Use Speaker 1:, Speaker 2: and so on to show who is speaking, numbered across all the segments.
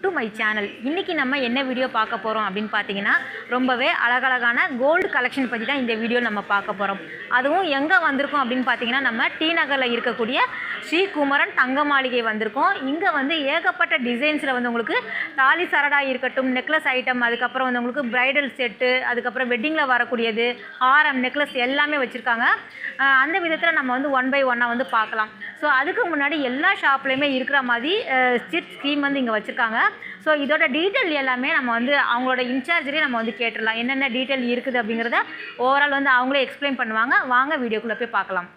Speaker 1: To my channel. இன்றைக்கி நம்ம என்ன வீடியோ பார்க்க போகிறோம் அப்படின்னு பார்த்தீங்கன்னா, ரொம்பவே அழகழகான கோல்டு கலெக்ஷன் பற்றி தான் இந்த வீடியோ நம்ம பார்க்க போகிறோம். அதுவும் எங்கே வந்திருக்கோம் அப்படின்னு பார்த்தீங்கன்னா, நம்ம டி நகரில் இருக்கக்கூடிய ஸ்ரீ குமரன் தங்க மாளிகை வந்திருக்கோம். இங்கே வந்து ஏகப்பட்ட டிசைன்ஸில் வந்து உங்களுக்கு தாலி சரடா இருக்கட்டும், நெக்லஸ் ஐட்டம், அதுக்கப்புறம் வந்து உங்களுக்கு ப்ரைடல் செட்டு, அதுக்கப்புறம் வெட்டிங்கில் வரக்கூடியது, ஹாரம், நெக்லஸ் எல்லாமே வச்சுருக்காங்க. அந்த விதத்தில் நம்ம வந்து ஒன் பை ஒன்னாக வந்து பார்க்கலாம். ஸோ அதுக்கு முன்னாடி எல்லா ஷாப்லேயுமே இருக்கிற மாதிரி ஸ்டிச் ஸ்கீம் வந்து இங்கே வச்சுருக்காங்க. ஸோ இதோட டீட்டெயில் எல்லாமே நம்ம வந்து அவங்களோட இன்சார்ஜரே நம்ம வந்து கேட்டுடலாம். என்னென்ன டீட்டெயில் இருக்குது அப்படிங்கிறத ஓவரால் வந்து அவங்களே எக்ஸ்பிளைன் பண்ணுவாங்க. வாங்க வீடியோக்குள்ளே போய் பார்க்கலாம்.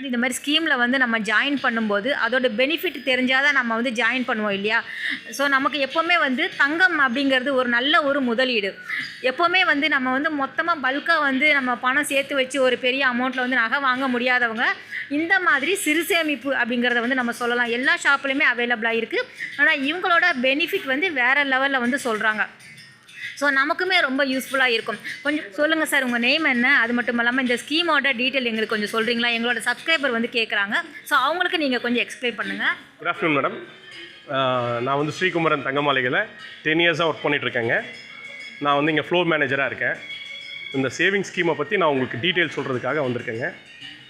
Speaker 1: இந்த மாதிரி ஸ்கீமில் வந்து நம்ம ஜாயின் பண்ணும்போது அதோட பெனிஃபிட் தெரிஞ்சால் தான் நம்ம வந்து ஜாயின் பண்ணுவோம் இல்லையா? ஸோ நமக்கு எப்போவுமே வந்து தங்கம் அப்படிங்கிறது ஒரு நல்ல ஒரு முதலீடு. எப்போவுமே வந்து நம்ம வந்து மொத்தமாக பல்காக வந்து நம்ம பணம் சேர்த்து வச்சு ஒரு பெரிய அமௌண்ட்டில் வந்து நகை வாங்க முடியாதவங்க இந்த மாதிரி சிறு சேமிப்பு அப்படிங்கிறத வந்து நம்ம சொல்லலாம். எல்லா ஷாப்லேயுமே அவைலபிளாக இருக்குது. ஆனால் இவங்களோட பெனிஃபிட் வந்து வேறு லெவலில் வந்து சொல்கிறாங்க. ஸோ நமக்குமே ரொம்ப யூஸ்ஃபுல்லாக இருக்கும். கொஞ்சம் சொல்லுங்கள் சார், உங்கள் நேம் என்ன? அது மட்டும் இல்லாமல் இந்த ஸ்கீமோட டீட்டெயில் எங்களுக்கு கொஞ்சம் சொல்கிறீங்களா? எங்களோட சப்ஸ்கிரைபர் வந்து கேட்குறாங்க. ஸோ அவங்களுக்கு நீங்கள் கொஞ்சம் எக்ஸ்பிளைன் பண்ணுங்கள்.
Speaker 2: Good afternoon madam. நான் வந்து ஸ்ரீகுமரன் தங்க மாளிகையில் 10 இயர்ஸாக ஒர்க் பண்ணிகிட்ருக்கேங்க. நான் வந்து இங்கே ஃப்ளோர் மேனேஜராக இருக்கேன். இந்த சேவிங் ஸ்கீமை பற்றி நான் உங்களுக்கு டீட்டெயில் சொல்கிறதுக்காக வந்திருக்கேங்க.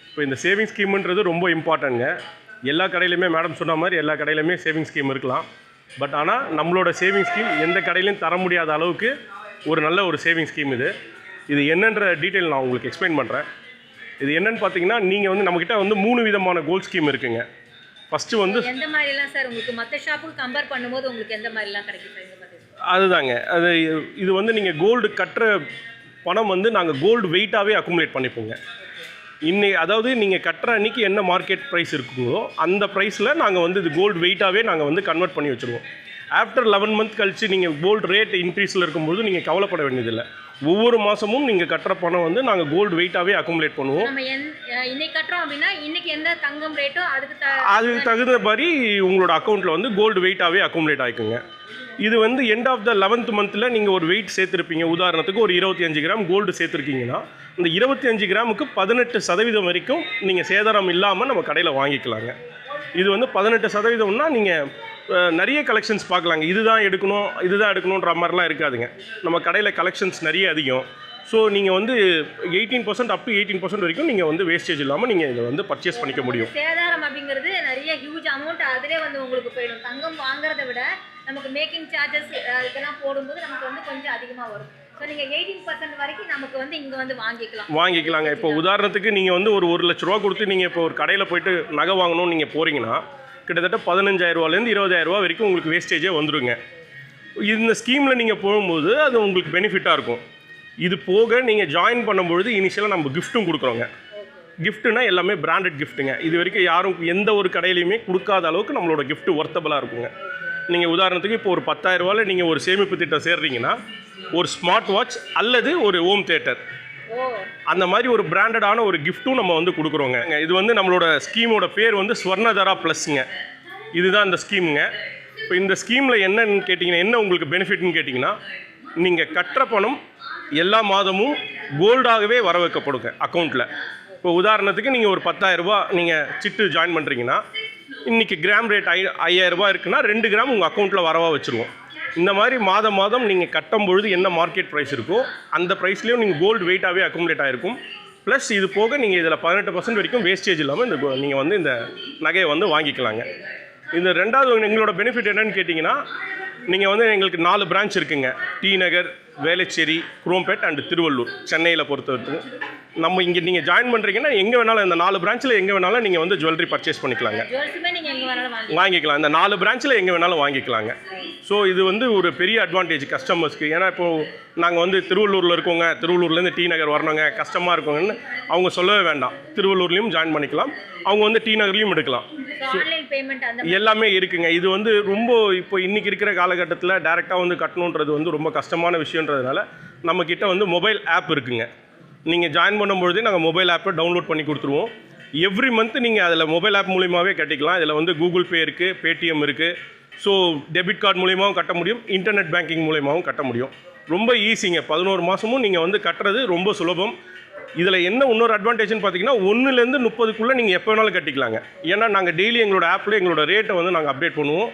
Speaker 2: இப்போ இந்த சேவிங் ஸ்கீமுன்றது ரொம்ப இம்பார்ட்டன்ங்க. எல்லா கடையிலையுமே மேடம் சொன்ன மாதிரி எல்லா கடையிலையுமே சேவிங் ஸ்கீம் இருக்கலாம். பட் ஆனால் நம்மளோட சேவிங் ஸ்கீம் எந்த கடையிலையும் தர முடியாத அளவுக்கு ஒரு நல்ல ஒரு சேவிங் ஸ்கீம் இது என்னன்ற டீட்டெயில் நான் உங்களுக்கு எக்ஸ்பிளைன் பண்ணுறேன். இது என்னன்னு பார்த்தீங்கன்னா, நீங்கள் வந்து நம்மக்கிட்ட வந்து 3 விதமான கோல்ட் ஸ்கீம் இருக்குங்க. ஃபஸ்ட்டு வந்து
Speaker 1: எந்த மாதிரிலாம் சார் உங்களுக்கு மற்ற ஷாப்புக்கு கம்பேர் பண்ணும்போது உங்களுக்கு எந்த மாதிரிலாம் கிடைக்கும்?
Speaker 2: அதுதாங்க இது வந்து நீங்கள் கோல்டு கட்டுற பணம் வந்து நாங்கள் கோல்டு வெயிட்டாகவே அக்குமுலேட் பண்ணிப்போங்க. அதாவது நீங்கள் கட்டுற அன்றைக்கி என்ன மார்க்கெட் ப்ரைஸ் இருக்குங்களோ அந்த ப்ரைஸில் நாங்கள் வந்து இது கோல்டு வெயிட்டாகவே நாங்கள் வந்து கன்வெர்ட் பண்ணி வச்சுருவோம். ஆஃப்டர் 11 மந்த் கழித்து நீங்கள் கோல்டு ரேட் இன்க்ரீஸில் இருக்கும்போது நீங்கள் கவலைப்பட வேண்டியதில்லை. ஒவ்வொரு மாதமும் நீங்கள் கட்டுற பணம் வந்து நாங்கள் கோல்டு வெயிட்டாகவே அக்குமுலேட் பண்ணுவோம்.
Speaker 1: இன்னைக்கு கட்டுறோம் அப்படின்னா இன்னைக்கு எந்த தங்கம் ரேட்டோ
Speaker 2: அதுக்கு தகுந்த மாதிரி உங்களோட அக்கௌண்ட்டில் வந்து கோல்டு வெயிட்டாகவே அக்குமுலேட் ஆகிக்குங்க. இது வந்து எண்ட் ஆஃப் த 11th மந்தில் நீங்கள் ஒரு வெயிட் சேர்த்துருப்பீங்க. உதாரணத்துக்கு ஒரு 25 கிராம் கோல்டு சேர்த்துருக்கீங்கன்னா இந்த 25 கிராமுக்கு 18% வரைக்கும் நீங்கள் சேதாரம் இல்லாமல் நம்ம கடையில் வாங்கிக்கலாங்க. இது வந்து 18%னா நீங்கள் நிறைய கலெக்ஷன்ஸ் பார்க்கலாங்க. இதுதான் எடுக்கணுன்ற மாதிரிலாம் இருக்காதுங்க. நம்ம கடையில் கலெக்ஷன்ஸ் நிறைய அதிகம். ஸோ நீங்கள் வந்து 18% அப் டு 18% வரைக்கும் நீங்கள் வந்து வேஸ்டேஜ் இல்லாமல் நீங்கள் இதை வந்து பர்ச்சேஸ் பண்ணிக்க முடியும்.
Speaker 1: சேதாரம் அப்படிங்கிறது நிறைய ஹியூஜ் அமௌண்ட் அதிலே வந்து உங்களுக்கு போயிடும். தங்கம் வாங்குறத விட நமக்கு மேக்கிங் சார்ஜஸ் இதெல்லாம் போடும்போது நமக்கு வந்து கொஞ்சம் அதிகமாக வரும். ஸோ நீங்கள் 18% வரைக்கும் நமக்கு வந்து இங்கே வந்து வாங்கிக்கலாங்க. இப்போ உதாரணத்துக்கு நீங்கள் வந்து ஒரு 1 லட்ச ரூபா கொடுத்து நீங்கள் இப்போ ஒரு கடையில் போய்ட்டு நகை வாங்கணும்னு நீங்கள் போகிறீங்கன்னா கிட்டத்தட்ட 15,000 ரூபாலேருந்து 20,000 ரூபா வரைக்கும் உங்களுக்கு வேஸ்டேஜே வந்துடுங்க. இந்த ஸ்கீமில் நீங்கள் போகும்போது அது உங்களுக்கு பெனிஃபிட்டாக இருக்கும். இது போக நீங்கள் ஜாயின் பண்ணும்பொழுது இனிஷியலாக நம்ம கிஃப்ட்டும் கொடுக்குறோங்க. கிஃப்ட்டுனா எல்லாமே பிராண்டட் கிஃப்ட்டுங்க. இது வரைக்கும் யாரும் எந்த ஒரு கடையிலையுமே கொடுக்காத அளவுக்கு நம்மளோட கிஃப்ட்டு ஒர்த்தபுளாக இருக்குங்க. நீங்கள் உதாரணத்துக்கு இப்போ ஒரு 10,000 ரூபாயில் நீங்கள் ஒரு சேமிப்பு திட்டம் சேர்றீங்கன்னா ஒரு ஸ்மார்ட் வாட்ச் அல்லது ஒரு ஹோம் தியேட்டர் அந்த மாதிரி ஒரு பிராண்டடான ஒரு கிஃப்ட்டும் நம்ம வந்து கொடுக்குறோங்க. இது வந்து நம்மளோட ஸ்கீமோட பேர் வந்து ஸ்வர்ணதரா ப்ளஸ்ங்க. இதுதான் இந்த ஸ்கீமுங்க. இப்போ இந்த ஸ்கீமில் என்னன்னு கேட்டிங்கன்னா, என்ன உங்களுக்கு பெனிஃபிட்னு கேட்டிங்கன்னா, நீங்கள் கட்டுற பணம் எல்லா மாதமும் கோல்டாகவே வர வைக்கப்படுங்க அக்கௌண்ட்டில். இப்போ உதாரணத்துக்கு நீங்கள் ஒரு 10,000 ரூபா நீங்கள் சிட்டு ஜாயின் பண்ணுறீங்கன்னா இன்றைக்கி கிராம் ரேட் 5,000 ரூபா இருக்குன்னா 2 கிராம் உங்கள் அக்கௌண்ட்டில் வரவா வச்சுருவோம். இந்த மாதிரி மாதம் நீங்கள் கட்டும் பொழுது என்ன மார்க்கெட் ப்ரைஸ் இருக்கோ அந்த ப்ரைஸ்லேயும் நீங்கள் கோல்டு வெயிட்டாகவே அக்குமுலேட் ஆகிருக்கும். ப்ளஸ் இது போக நீங்கள் இதில் 18% வரைக்கும் வேஸ்டேஜ் இல்லாமல் நீங்கள் வந்து இந்த நகையை வந்து வாங்கிக்கலாங்க. இந்த ரெண்டாவது எங்களோட பெனிஃபிட் என்னன்னு கேட்டிங்கன்னா, நீங்கள் வந்து எங்களுக்கு 4 பிரான்ச் இருக்குங்க. டி நகர், வேளச்சேரி, குரோம்பேட் அண்ட் திருவள்ளூர், சென்னையில் பொறுத்தவரைக்கும். நம்ம இங்கே நீங்கள் ஜாயின் பண்ணுறீங்கன்னா எங்கே வேணாலும் இந்த 4 பிரான்ச்சில் எங்கே வேணாலும் நீங்கள் வந்து ஜுவல்லரி பர்ச்சேஸ் பண்ணிக்கலாங்க, வாங்கிக்கலாம். இந்த 4 பிரான்ச்சில் எங்கே வேணாலும் வாங்கிக்கலாங்க. ஸோ இது வந்து ஒரு பெரிய அட்வான்டேஜ் கஸ்டமர்ஸ்க்கு. ஏன்னா இப்போது நாங்கள் வந்து திருவள்ளூரில் இருக்கோங்க, திருவள்ளூர்லேருந்து டி நகர் வரணுங்க, கஷ்டமாக இருக்கோங்கன்னு அவங்க சொல்லவே வேண்டாம். திருவள்ளூர்லேயும் ஜாயின் பண்ணிக்கலாம், அவங்க வந்து டி நகர்லேயும் எடுக்கலாம். எல்லாமே இருக்குங்க. இது வந்து ரொம்ப இப்போ இன்றைக்கி இருக்கிற காலகட்டத்தில் டேரெக்டாக வந்து கட்டணுன்றது வந்து ரொம்ப கஷ்டமான விஷயன்றதுனால நம்மக்கிட்ட வந்து மொபைல் ஆப் இருக்குங்க. நீங்கள் ஜாயின் பண்ணும்பொழுதே நாங்கள் மொபைல் ஆப்பை டவுன்லோட் பண்ணி கொடுத்துருவோம். எவ்ரி மந்த் நீங்கள் அதில் மொபைல் ஆப் மூலியமாகவே கட்டிக்கலாம். இதில் வந்து கூகுள் பே இருக்குது, பேடிஎம் இருக்குது. ஸோ டெபிட் கார்டு மூலியமாகவும் கட்ட முடியும், இன்டர்நெட் பேங்கிங் மூலியமாகவும் கட்ட முடியும். ரொம்ப ஈஸிங்க. 11 மாதமும் நீங்கள் வந்து கட்டுறது ரொம்ப சுலபம். இதில் என்ன இன்னொரு அட்வான்டேஜ்னு பார்த்தீங்கன்னா 1லேருந்து 30க்குள்ளே நீங்கள் எப்போ வேணாலும் கட்டிக்கலாங்க. ஏன்னா நாங்கள் டெய்லி எங்களோட ஆப்பில் எங்களோட ரேட்டை வந்து நாங்கள் அப்டேட் பண்ணுவோம்.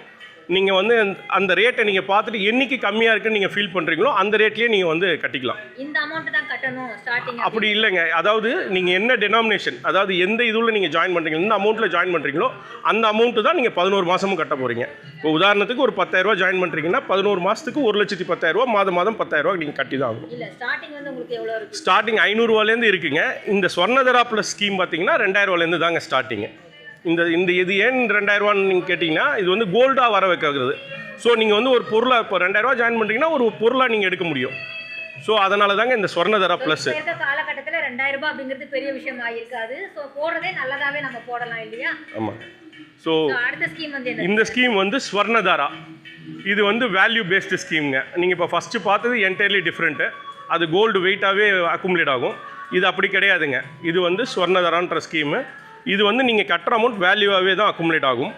Speaker 2: நீங்கள் வந்து அந்த ரேட்டை நீங்கள் பார்த்துட்டு என்னைக்கு கம்மியாக இருக்குன்னு நீங்கள் ஃபீல் பண்ணுறீங்களோ அந்த ரேட்லேயே நீங்கள் வந்து கட்டிக்கலாம்.
Speaker 1: இந்த அமௌண்ட் தான் கட்டணும் ஸ்டார்டிங்
Speaker 2: அப்படி இல்லைங்க. அதாவது நீங்கள் என்ன டெனாமினேஷன், அதாவது எந்த இதில் நீங்கள் ஜாயின் பண்ணுறீங்களோ, எந்த அமௌண்ட்டில் ஜாயின் பண்ணுறீங்களோ அந்த அமௌண்ட்டு தான் நீங்கள் 11 மாதமும் கட்ட போகிறீங்க. இப்போ உதாரணத்துக்கு ஒரு 10,000 ஜாயின் பண்ணுறீங்கன்னா 11 மாதத்துக்கு 1,10,000 மாதம் மாதம் 10,000 நீங்கள் கட்டி தான் ஆகணும்.
Speaker 1: இல்லை ஸ்டார்டிங் வந்து உங்களுக்கு எவ்வளோ இருக்குது?
Speaker 2: ஸ்டார்டிங் 500 இருக்குங்க. இந்த ஸ்வர்ணதரா ப்ளஸ் ஸ்கீம் பார்த்தீங்கன்னா 2,000 தாங்க ஸ்டார்டிங்கு. இந்த இது ஏன் 2,000 நீங்கள் கேட்டிங்கன்னா இது வந்து கோல்டாக வர வைக்கிறது. ஸோ நீங்கள் வந்து ஒரு பொருளை இப்போ 2,000 ஜாயின் பண்ணுறீங்கன்னா ஒரு பொருளாக நீங்கள் எடுக்க முடியும். ஸோ அதனால தாங்க இந்த ஸ்வர்ணதரா ப்ளஸ்.
Speaker 1: இந்த காலகட்டத்தில் 2,000 அப்படிங்கிறது பெரிய விஷயம் ஆகிருக்காது. ஸோ போடுறதே நல்லதாகவே நம்ம போடலாம் இல்லையா?
Speaker 2: ஆமாம். ஸோ
Speaker 1: அடுத்த ஸ்கீம் வந்து
Speaker 2: இந்த ஸ்கீம் வந்து ஸ்வர்ணதாரா. இது வந்து வேல்யூ பேஸ்டு ஸ்கீம்ங்க. நீங்கள் இப்போ ஃபஸ்ட்டு பார்த்தது என்டையர்லி டிஃப்ரெண்ட்டு. அது கோல்டு வெயிட்டாகவே அக்குமுலேட் ஆகும். இது அப்படி கிடையாதுங்க. இது வந்து ஸ்வர்ணதாரான்ற ஸ்கீமு. இது வந்து நீங்கள் கட்டுற அமௌண்ட் வேல்யூவாகவே தான் அக்குமுலேட் ஆகும்.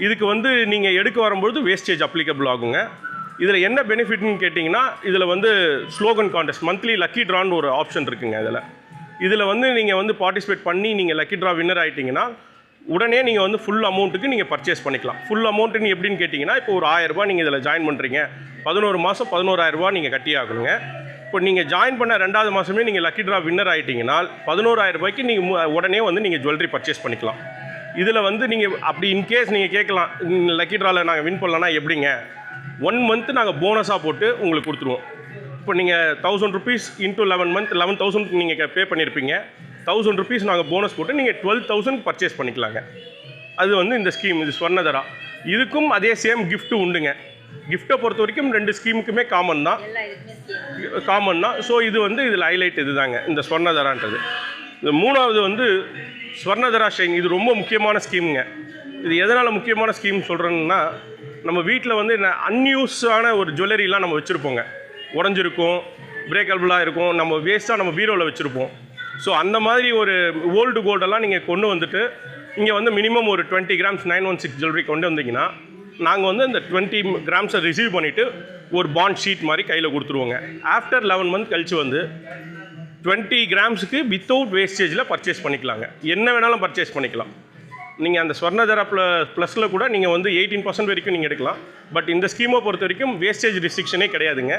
Speaker 2: இதுக்கு வந்து நீங்கள் எடுக்க வரும்பொழுது வேஸ்டேஜ் அப்ளிகபிள் ஆகுங்க. இதில் என்ன பெனிஃபிட்னு கேட்டிங்கன்னா இதில் வந்து ஸ்லோகன் கான்டெஸ்ட் மந்த்லி லக்கி ட்ரான்னு ஒரு ஆப்ஷன் இருக்குங்க. இதில் வந்து நீங்கள் வந்து பார்ட்டிசிபேட் பண்ணி நீங்கள் லக்கி ட்ரா வின்னர் ஆகிட்டிங்கன்னா உடனே நீங்கள் வந்து ஃபுல் அமௌண்ட்டுக்கு நீங்கள் பர்ச்சேஸ் பண்ணிக்கலாம். ஃபுல் அமௌண்ட்டுன்னு எப்படின்னு கேட்டிங்கன்னா இப்போ ஒரு 1,000 ரூபாய் நீங்கள் இதில் ஜாயின் பண்ணுறீங்க, 11 மாதம் 11,000 ரூபாய் நீங்கள் கட்டி ஆகணுங்க. இப்போ நீங்கள் ஜாயின் பண்ண 2வது மாதமே நீங்கள் லக்கி ட்ரா வின்னர் ஆகிட்டிங்கன்னா 11,000 ரூபாய்க்கு நீங்கள் உடனே வந்து நீங்கள் ஜுவல்லரி பர்ச்சேஸ் பண்ணிக்கலாம். இதில் வந்து நீங்கள் அப்படி இன்கேஸ் நீங்கள் கேட்கலாம் லக்கி ட்ராவில் நாங்கள் வின் பண்ணலன்னா எப்படிங்க, 1 மந்த்து நாங்கள் போனஸாக போட்டு உங்களுக்கு கொடுத்துருவோம். இப்போ நீங்கள் 1,000 rupees இன்ட்டு 11 மந்த் 11,000 நீங்கள் பே பண்ணியிருப்பீங்க. 1,000 rupees நாங்கள் போனஸ் போட்டு நீங்கள் 12,000 பர்ச்சேஸ் பண்ணிக்கலாங்க. அது வந்து இந்த ஸ்கீம், இது ஸ்வர்ணதரா. இதுக்கும் அதே சேம் கிஃப்ட்டு உண்டுங்க. கிஃப்ட்டை பொறுத்த வரைக்கும் 2 ஸ்கீமுக்குமே காமன் தான். ஸோ இது வந்து இதில் ஹைலைட் இது தாங்க இந்த ஸ்வர்ணதரான்றது. இந்த 3வது வந்து ஸ்வர்ணதரா ஷைன். இது ரொம்ப முக்கியமான ஸ்கீமுங்க. இது எதனால் முக்கியமான ஸ்கீம் சொல்கிறேன்னா நம்ம வீட்டில் வந்து அன்யூஸான ஒரு ஜுவல்லரிலாம் நம்ம வச்சுருப்போங்க. உடஞ்சிருக்கும், பிரேக்கபிளாக இருக்கும், நம்ம வேஸ்ட்டாக நம்ம பீரோவில் வச்சுருப்போம். ஸோ அந்த மாதிரி ஒரு ஓல்டு கோல்டெல்லாம் நீங்கள் கொண்டு வந்துட்டு இங்கே வந்து மினிமம் ஒரு 20 grams 916 ஜுவல்லரி கொண்டு வந்தீங்கன்னா நாங்கள் வந்து இந்த 20 grams ரிசீவ் பண்ணிவிட்டு ஒரு பாண்ட் ஷீட் மாதிரி கையில் கொடுத்துருவோங்க. ஆஃப்டர் 11 month கழித்து வந்து 20 grams வித்தவுட் வேஸ்டேஜில் பர்ச்சேஸ் பண்ணிக்கலாங்க. என்ன வேணாலும் பர்ச்சேஸ் பண்ணிக்கலாம். நீங்கள் அந்த ஸ்வர்ணதரா ப்ளஸில் கூட நீங்கள் வந்து 18% வரைக்கும் நீங்கள் எடுக்கலாம். பட் இந்த ஸ்கீமை பொறுத்த வரைக்கும் வேஸ்டேஜ் ரெஸ்ட்ரிக்ஷனே கிடையாதுங்க.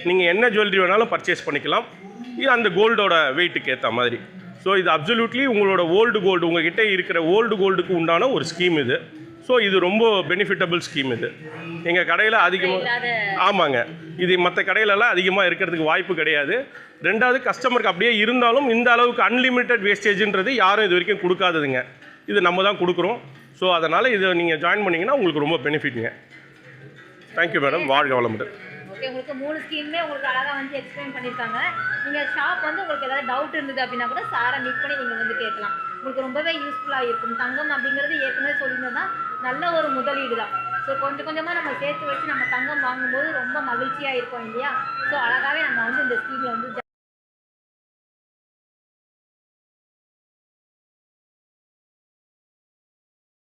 Speaker 2: நீங்கள் என்ன ஜுவல்லரி வேணாலும் பர்ச்சேஸ் பண்ணிக்கலாம். இது அந்த கோல்டோட வெயிட்டுக்கு ஏற்ற மாதிரி. ஸோ இது அப்சல்யூட்லி உங்களோட ஓல்டு கோல்டு, உங்கள்கிட்ட இருக்கிற ஓல்டு கோல்டுக்கு உண்டான ஒரு ஸ்கீம் இது. ஸோ இது ரொம்ப பெனிஃபிட்டபிள் ஸ்கீம் இது. எங்கள் கடையில் அதிகமாக ஆமாங்க, இது மற்ற கடையிலலாம் அதிகமாக இருக்கிறதுக்கு வாய்ப்பு கிடையாது. 2வது கஸ்டமருக்கு அப்படியே இருந்தாலும் இந்த அளவுக்கு அன்லிமிட்டெட் வேஸ்டேஜ்ன்றது யாரும் இது வரைக்கும் கொடுக்காததுங்க. இது நம்ம தான் கொடுக்குறோம். ஸோ அதனால் இதை நீங்கள் ஜாயின் பண்ணிங்கன்னா உங்களுக்கு ரொம்ப பெனிஃபிட்டுங்க. Thank you madam. வாழ்க வளமுடன்.
Speaker 1: ஓகே, உங்களுக்கு 3 ஸ்கீமுமே உங்களுக்கு அழகாக வந்து எக்ஸ்பிளைன் பண்ணியிருக்காங்க. நீங்கள் ஷாப் வந்து உங்களுக்கு ஏதாவது டவுட் இருந்தது அப்படின்னா கூட சாரை மீட் பண்ணி நீங்கள் வந்து கேட்கலாம். உங்களுக்கு ரொம்பவே யூஸ்ஃபுல்லாக இருக்கும். தங்கம் அப்படிங்கிறது ஏற்கனவே சொல்லியிருந்தோம்னா நல்ல ஒரு முதலீடு தான். ஸோ கொஞ்சம் கொஞ்சமாக நம்ம சேர்த்து வச்சு நம்ம தங்கம் வாங்கும்போது ரொம்ப மகிழ்ச்சியாக இருக்கும் இல்லையா? ஸோ அழகாகவே நம்ம வந்து இந்த ஸ்கீமில் வந்து